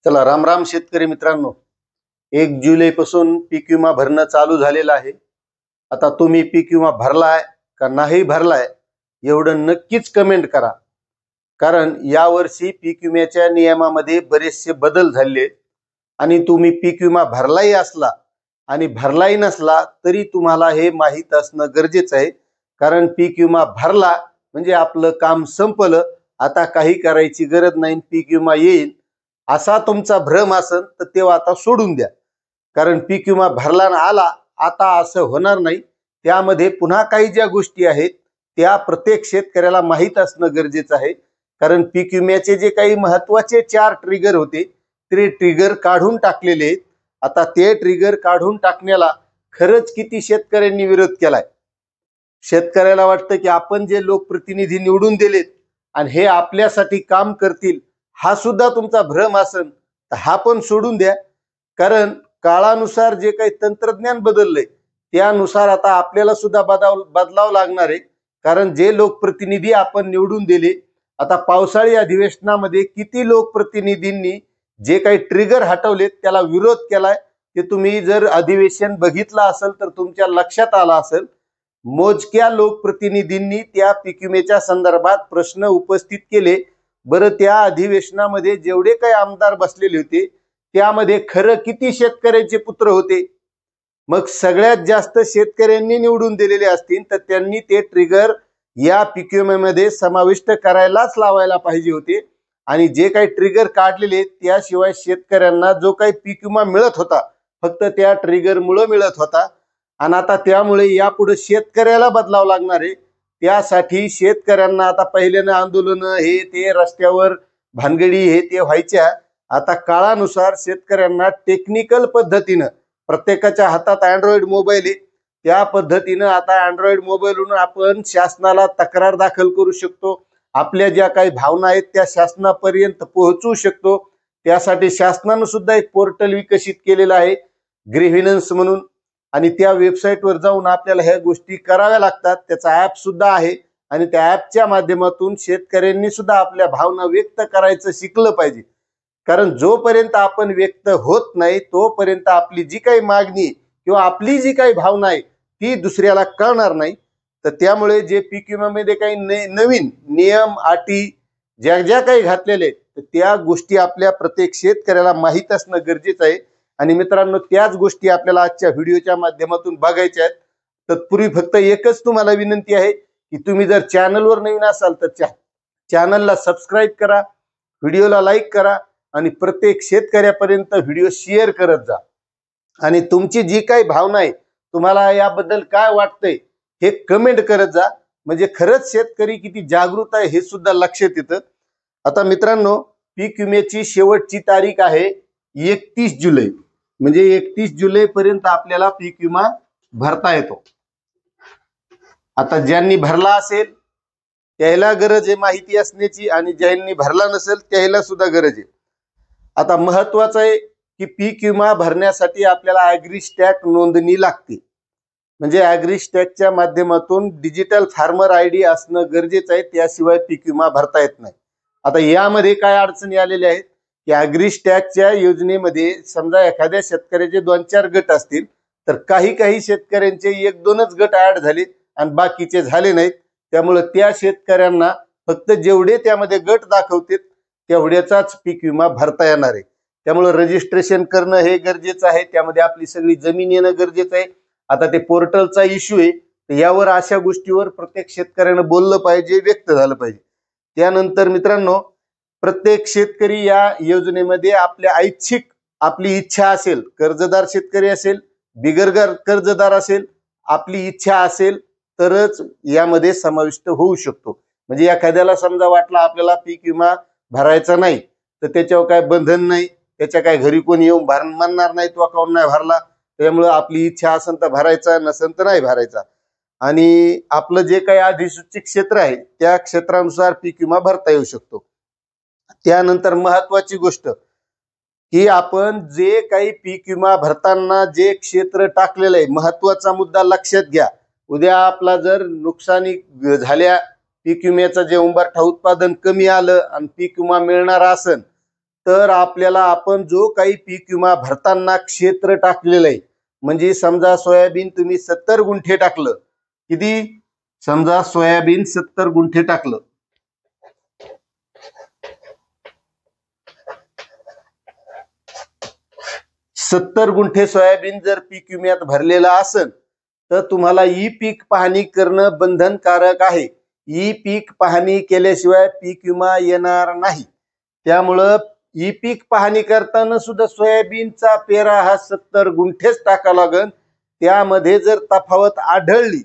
चला राम राम शेतकरी मित्रांनो, 1 जुलै पासून पीक विमा भरणं चालू झालेलं आहे। आता तुम्ही पीक विमा भरलाय का नाही भरलाय एवढं नक्कीच कमेंट करा, कारण यावर्षी पीक विम्याच्या नियमामध्ये बरेचसे बदल झाले आणि तुम्ही पीक विमा भरलाही असला आणि भरलाही नसला तरी तुम्हाला हे माहीत असणं गरजेचं आहे। कारण पीक विमा भरला म्हणजे आपलं काम संपलं, आता काही करायची गरज नाही, पीक विमा येईल असा तुमचा भ्रम असेल तर तेव्हा आता सोडून द्या। कारण पीक विमा भरला ना आला आता असं होणार नाही। त्यामध्ये पुन्हा काही ज्या गोष्टी आहेत त्या प्रत्येक शेतकऱ्याला माहीत असणं गरजेचं आहे। कारण पीक विम्याचे जे काही महत्त्वाचे 4 ट्रिगर होते ते ट्रिगर काढून टाकलेले आहेत। आता ते ट्रिगर काढून टाकण्याला खरंच किती शेतकऱ्यांनी विरोध केलाय। शेतकऱ्याला वाटतं की आपण जे लोकप्रतिनिधी निवडून दिलेत आणि हे आपल्यासाठी काम करतील, हा सुद्धा तुमचा भ्रम असेल तर हा पण सोडून द्या। कारण काळानुसार जे काही तंत्रज्ञान बदललंय त्यानुसार आता आपल्याला सुद्धा बदलावं लागणार आहे। कारण जे लोकप्रतिनिधी आपण निवडून दिले, आता पावसाळी अधिवेशनामध्ये किती लोकप्रतिनिधींनी जे काही ट्रिगर हटवलेत त्याला विरोध केलाय ते तुम्ही जर अधिवेशन बघितलं असेल तर तुमच्या लक्षात आलं असेल। मोजक्या लोकप्रतिनिधींनी त्या पीक विम्याच्या संदर्भात प्रश्न उपस्थित केले। बरं, त्या अधिवेशनामध्ये जेवढे काही आमदार बसलेले होते त्यामध्ये खरं किती शेतकऱ्यांचे पुत्र होते? मग सगळ्यात जास्त शेतकऱ्यांनी निवडून दिलेले असतील तर त्यांनी ते ट्रिगर या पीक विम्यामध्ये समाविष्ट करायलाच लावायला पाहिजे होते। आणि जे काही ट्रिगर काढलेले त्याशिवाय शेतकऱ्यांना जो काही पीक विमा मिळत होता फक्त त्या ट्रिगरमुळे मिळत होता। आणि आता त्यामुळे यापुढे शेतकऱ्याला बदलावं लागणार आहे। त्यासाठी शेतकऱ्यांना आता पहिल्यानं आंदोलन हे ते रस्त्यावर भानगडी हे ते व्हायच्या, आता काळानुसार शेतकऱ्यांना टेक्निकल पद्धतीनं प्रत्येकाच्या हातात अँड्रॉइड मोबाईल आहे, त्या पद्धतीनं आता अँड्रॉइड मोबाईलवरून आपण शासनाला तक्रार दाखल करू शकतो। आपल्या ज्या काही भावना आहेत त्या शासनापर्यंत पोहोचवू शकतो। त्यासाठी शासनानं सुद्धा एक पोर्टल विकसित केलेलं आहे ग्रीव्हनन्स म्हणून, आणि त्या वेबसाईटवर जाऊन आपल्याला ह्या गोष्टी कराव्या लागतात। त्याचा ॲप सुद्धा आहे आणि त्या ॲपच्या माध्यमातून शेतकऱ्यांनी सुद्धा आपल्या भावना व्यक्त करायचं शिकलं पाहिजे। कारण जोपर्यंत आपण व्यक्त होत नाही तोपर्यंत आपली जी काही मागणी किंवा आपली जी काही भावना आहे ती दुसऱ्याला कळणार नाही। तर त्यामुळे जे पीक विम्यामध्ये काही नवीन नियम अटी ज्या ज्या काही घातलेले तर त्या गोष्टी आपल्या प्रत्येक शेतकऱ्याला माहीत असणं गरजेचं आहे। आणि मित्रांनो, त्याच गोष्टी आपल्याला आजच्या व्हिडिओच्या माध्यमातून बघायच्या आहेत। तत्पूर्वी फक्त एकच तुम्हाला विनंती आहे की तुम्ही जर चॅनलवर नवीन असाल तर चॅनलला सबस्क्राईब करा, व्हिडिओला लाईक करा आणि प्रत्येक शेतकऱ्यापर्यंत व्हिडिओ शेअर करत जा। आणि तुमची जी काही भावना आहे, तुम्हाला याबद्दल काय वाटतंय हे कमेंट करत जा, म्हणजे खरंच शेतकरी किती जागृत आहे हे सुद्धा लक्षात येतं। आता मित्रांनो, पीक विम्याची शेवटची तारीख आहे 31 जुलै, म्हणजे 31 जुलै पर्यंत आपल्याला पीक विमा भरता येतो। आता ज्यांनी भरला असेल त्याला गरज आहे माहिती असण्याची आणि ज्यांनी भरला नसेल त्याला सुद्धा गरज आहे। आता महत्वाचं आहे की पीक विमा भरण्यासाठी आपल्याला ॲग्रीस्टॅक नोंदणी लागते, म्हणजे ॲग्रीस्टॅकच्या माध्यमातून डिजिटल फार्मर आयडी असणं गरजेचं आहे, त्याशिवाय पीक विमा भरता येत नाही। आता यामध्ये काय अडचणी आलेल्या आहेत की ॲग्रीस्टॅकच्या योजनेमध्ये समजा एखाद्या शेतकऱ्याचे 2-4 गट असतील तर काही शेतकऱ्यांचे 1-2च गट ऍड झाले आणि बाकीचे झाले नाहीत। त्यामुळे त्या शेतकऱ्यांना फक्त जेवढे त्यामध्ये गट दाखवतात तेवढ्याचाच पीक विमा भरता येणार आहे। त्यामुळे रजिस्ट्रेशन करणं हे गरजेचं आहे, त्यामध्ये आपली सगळी जमीन येणं गरजेचं आहे। आता ते पोर्टलचा इश्यू आहे, तर यावर अशा गोष्टीवर प्रत्येक शेतकऱ्यानं बोललं पाहिजे, व्यक्त झालं पाहिजे। त्यानंतर मित्रांनो, प्रत्येक शेतकरी या योजनेमध्ये आपल्या ऐच्छिक आपली इच्छा असेल, कर्जदार शेतकरी असेल, बिगर कर्जदार असेल, आपली इच्छा असेल तरच यामध्ये समाविष्ट होऊ शकतो। म्हणजे एखाद्याला समजा वाटलं आपल्याला पीक विमा भरायचा नाही तर त्याच्यावर काय बंधन नाही, त्याच्या काय घरी कोणी येऊन म्हणणार नाही तो अकाउंट नाही भरला, त्यामुळे आपली इच्छा असेल तर भरायचा, नसेल तर नाही भरायचा। आणि आपलं जे काही अधिसूचित क्षेत्र आहे त्या क्षेत्रानुसार पीक विमा भरता येऊ शकतो। त्यानंतर महत्वाची गोष्ट की आपण जे काही पीक विमा भरताना जे क्षेत्र टाकलेलं आहे, महत्वाचा मुद्दा लक्षात घ्या। उद्या आपला जर नुकसानी झाल्या, पीक विम्याचं जे उंबरठा उत्पादन कमी आलं आणि पीक विमा मिळणार असेल तर आपल्याला आपण जो काही पीक विमा भरताना क्षेत्र टाकलेलं आहे, म्हणजे समजा सोयाबीन तुम्ही 70 गुंठे टाकलं, किती, समजा सोयाबीन 70 गुंठे टाकलं, 70 गुंठे सोयाबीन जर पीक विम्यात भरलेलं असेल तर तुम्हाला ई पीक पाहणी करणं बंधनकारक आहे. ई पीक पाहणी केल्याशिवाय पीक विमा येणार नाही. त्यामुळं ई पीक पाहणी करताना सुद्धा सोयाबीनचा पेरा हा 70 गुंठेच टाका लागन. त्यामध्ये जर तफावत आढळली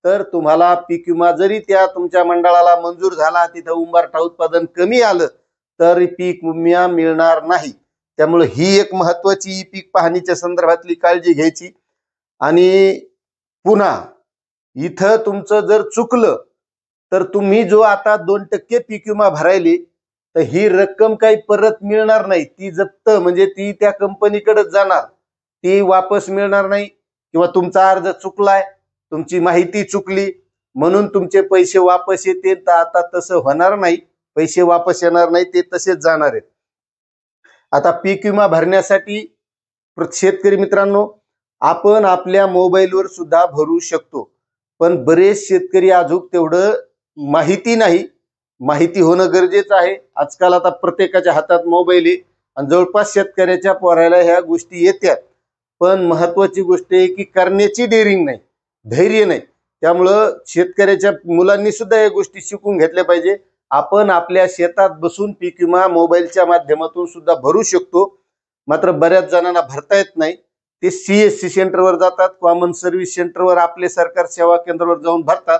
तर तुम्हाला पीक विमा जरी त्या तुमच्या मंडळाला मंजूर झाला, तिथं उंबरठा उत्पादन कमी आलं तर पीक विमा मिळणार नाही. त्यामुळे ही एक महत्वाची पीक पाहणीच्या संदर्भातली काळजी घ्यायची. आणि पुन्हा इथं तुमचं जर चुकलं तर तुम्ही जो आता 2% पीक विमा भरायली तर ही रक्कम काही परत मिळणार नाही. ती जप्त म्हणजे ती त्या कंपनीकडे जाणार, ती वापस मिळणार नाही. किंवा तुमचा अर्ज चुकलाय, तुमची माहिती चुकली म्हणून तुमचे पैसे वापस येते, तर आता तसं होणार नाही. पैसे वापस येणार नाही, ते तसेच जाणार आहेत. आता पीक विमा भरण्यासाठी शेतकरी मित्रांनो आपण आपल्या मोबाईलवर सुद्धा भरू शकतो. पण बरेच शेतकरी अजून तेवढं माहिती नाही. माहिती होणं गरजेचं आहे. आजकाल आता प्रत्येकाच्या हातात मोबाईल आहे आणि जवळपास शेतकऱ्याच्या पोरायला ह्या गोष्टी येतात. पण महत्वाची गोष्ट आहे की करण्याची डेअरिंग नाही, धैर्य नाही. त्यामुळं शेतकऱ्याच्या मुलांनी सुद्धा या गोष्टी शिकून घेतल्या पाहिजे. आपण आपल्या शेतात बसून पीक विमा मोबाईलच्या माध्यमातून सुद्धा भरू शकतो. मात्र बऱ्याच जणांना भरता येत नाही. ते CSC सेंटरवर जातात, कॉमन सर्व्हिस सेंटरवर, आपले सरकार सेवा केंद्रावर जाऊन भरतात.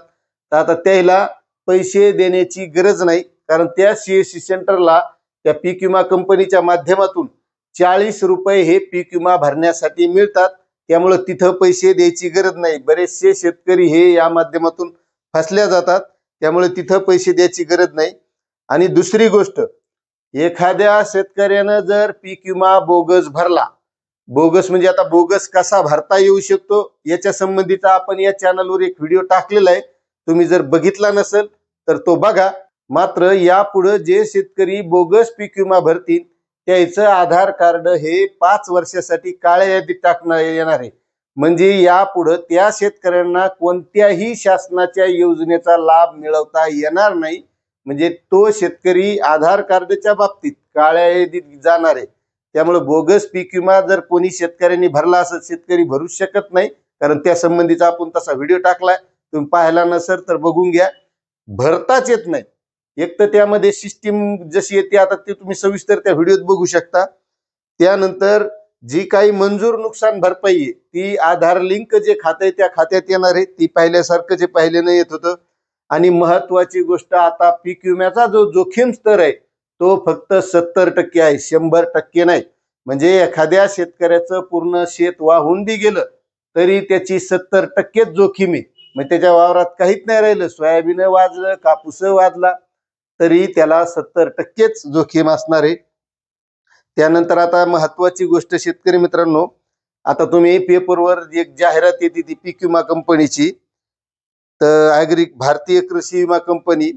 तर आता त्याला पैसे देण्याची गरज नाही, कारण त्या CSC सेंटरला त्या पीक विमा कंपनीच्या माध्यमातून 40 रुपये हे पीक विमा भरण्यासाठी मिळतात. त्यामुळे तिथं पैसे द्यायची गरज नाही. बरेचसे शेतकरी हे या माध्यमातून फसल्या जातात. त्यामुळे तिथं पैसे द्यायची गरज नाही. आणि दुसरी गोष्ट, एखाद्या शेतकऱ्यानं जर पीक विमा बोगस भरला, बोगस म्हणजे आता बोगस कसा भरता येऊ शकतो याच्या संबंधीचा आपण या चॅनलवर एक व्हिडिओ टाकलेला आहे. तुम्ही जर बघितला नसेल तर तो बघा. मात्र यापुढे जे शेतकरी बोगस पीक विमा भरतील त्याचं आधार कार्ड हे 5 वर्षासाठी काळ्या यादीत टाकण्यात येणार आहे. म्हणजे यापुढे त्या शेतकऱ्यांना कोणत्याही शासनाच्या योजनेचा लाभ मिळवता येणार नाही. म्हणजे तो शेतकरी आधार कार्डच्या बाबतीत काळ्या यादीत जाणार आहे. त्यामुळे बोगस पीक विमा जर कोणी शेतकऱ्यांनी भरला असेल, शेतकरी भरू शकत नाही, कारण त्या संबंधीचा आपण तसा व्हिडिओ टाकलाय. तुम्ही पाहिला नसेल तर बघून घ्या. भरताच येत नाही. एक तर त्यामध्ये सिस्टीम जशी येते आता ते तुम्ही सविस्तर त्या व्हिडिओत बघू शकता. त्यानंतर जी काही मंजूर नुकसान भरपाई आहे ती आधार लिंक जे खातं आहे त्या खात्यात येणार आहे. ती पहिल्यासारखं जे पहिल्यानं येत होतं. आणि महत्वाची गोष्ट, आता पीक विम्याचा जो जोखीम स्तर आहे तो फक्त 70% आहे, 100% नाही. म्हणजे एखाद्या शेतकऱ्याचं पूर्ण शेत वाहून बी गेलं तरी त्याची 70%च जोखीम आहे. मग त्याच्या वावरात काहीच नाही राहिलं, सोयाबीन वाजलं, कापूस वाजला तरी त्याला 70%च जोखीम असणार आहे. त्यानंतर आता महत्वाची गोष्ट शेतकरी मित्रांनो, आता तुम्ही पेपरवर एक जाहिरात येते ती पीक विमा कंपनीची, तर भारतीय कृषी विमा कंपनी,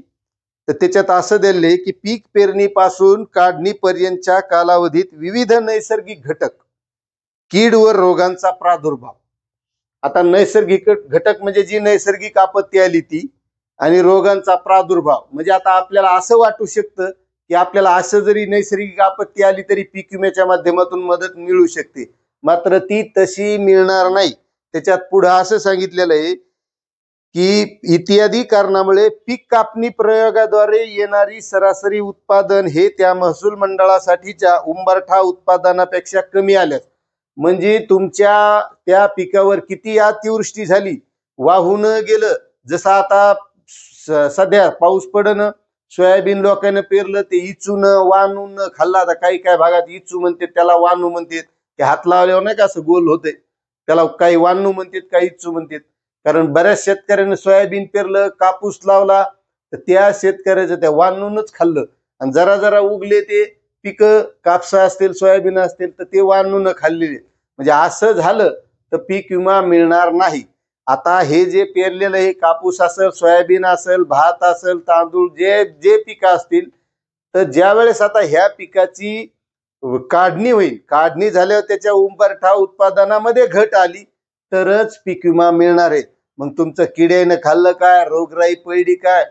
तर त्याच्यात असं दिले की पीक पेरणीपासून काढणीपर्यंतच्या कालावधीत विविध नैसर्गिक घटक, कीड व रोगांचा प्रादुर्भाव. आता नैसर्गिक घटक म्हणजे जी नैसर्गिक आपत्ती आली ती, आणि रोगांचा प्रादुर्भाव म्हणजे आता आपल्याला असं वाटू शकतं की आपल्याला असं जरी नैसर्गिक आपत्ती आली तरी पीक विम्याच्या माध्यमातून मदत मिळू शकते. मात्र ती तशी मिळणार नाही. त्याच्यात पुढे असं सांगितलेलं आहे की इत्यादी कारणामुळे पीक कापणी प्रयोगाद्वारे येणारी सरासरी उत्पादन हे त्या महसूल मंडळासाठीच्या उंबरठा उत्पादनापेक्षा कमी आल्यास, म्हणजे तुमच्या त्या पिकावर किती अतिवृष्टी झाली, वाहून गेलं, जसं आता सध्या पाऊस पडणं, सोयाबीन लोकांना पेरलं ते इचून वानून खाल्ला. आता काही काही भागात इचू म्हणतात, त्याला वानू म्हणतात. ते हात लावल्यावर नाही का असं गोल होते, त्याला काही वानू म्हणतात, काही इचू म्हणतात. कारण बऱ्याच शेतकऱ्यांनी सोयाबीन पेरलं, कापूस लावला, तर त्या शेतकऱ्याचं त्या वानूनच खाल्लं. आणि जरा जरा उगले ते पिकं, कापसा असतील, सोयाबीन असतील, तर ते वानून खाल्लेले. म्हणजे असं झालं तर पीक विमा मिळणार नाही. आता हे जे पेरलेलं आहे, कापूस असेल, सोयाबीन असेल, भात असेल, तांदूळ, जे जे पिकं असतील, तर ज्या वेळेस आता ह्या पिकाची काढणी होईल, काढणी झाल्यावर त्याच्या उंबरठा उत्पादनामध्ये घट आली तरच पीक विमा मिळणार आहे. मग तुमचं किड्यानं खाल्लं काय, रोगराई पडली काय,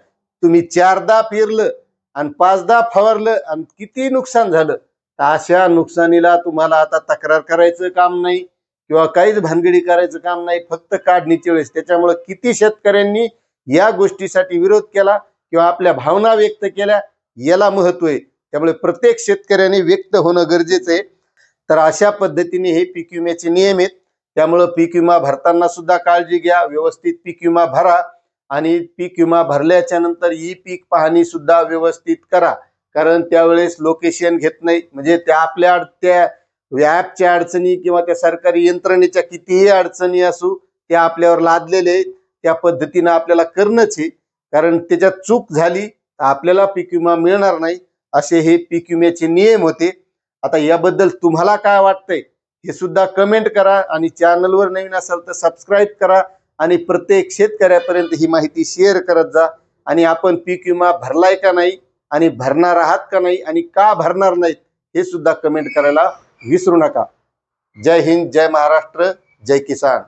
तुम्ही 4दा फिरलं आणि 5दा फवारलं आणि किती नुकसान झालं, तर अशा नुकसानीला तुम्हाला आता तक्रार करायचं काम नाही किंवा काहीच भानगडी करायचं काम नाही, फक्त काढणीच्या वेळेस. त्याच्यामुळे किती शेतकऱ्यांनी या गोष्टीसाठी विरोध केला किंवा आपल्या भावना व्यक्त केल्या, याला महत्व आहे. त्यामुळे प्रत्येक शेतकऱ्याने व्यक्त होणं गरजेचं आहे. तर अशा पद्धतीने हे पीक विम्याचे नियम आहेत. त्यामुळे पीक विमा भरताना सुद्धा काळजी घ्या, व्यवस्थित पीक विमा भरा आणि पीक विमा भरल्याच्या नंतर ई पीक पाहणी सुद्धा व्यवस्थित करा. कारण त्यावेळेस लोकेशन घेत नाही, म्हणजे त्या आपल्या त्या ॲपच्या अडचणी किंवा त्या सरकारी यंत्रणेच्या कितीही अडचणी असू त्या आपल्यावर लादलेले, त्या पद्धतीनं आपल्याला करणंच आहे. कारण त्याच्यात चूक झाली तर आपल्याला पीक विमा मिळणार नाही. असे हे पीक विम्याचे नियम होते. आता याबद्दल तुम्हाला काय वाटतंय हे सुद्धा कमेंट करा आणि चॅनलवर नवीन असाल तर सबस्क्राईब करा आणि प्रत्येक शेतकऱ्यापर्यंत ही माहिती शेअर करत जा. आणि आपण पीक विमा भरलाय का नाही आणि भरणार आहात का नाही आणि का भरणार नाहीत हे सुद्धा कमेंट करायला विसरू नका. जय हिंद, जय महाराष्ट्र, जय किसान.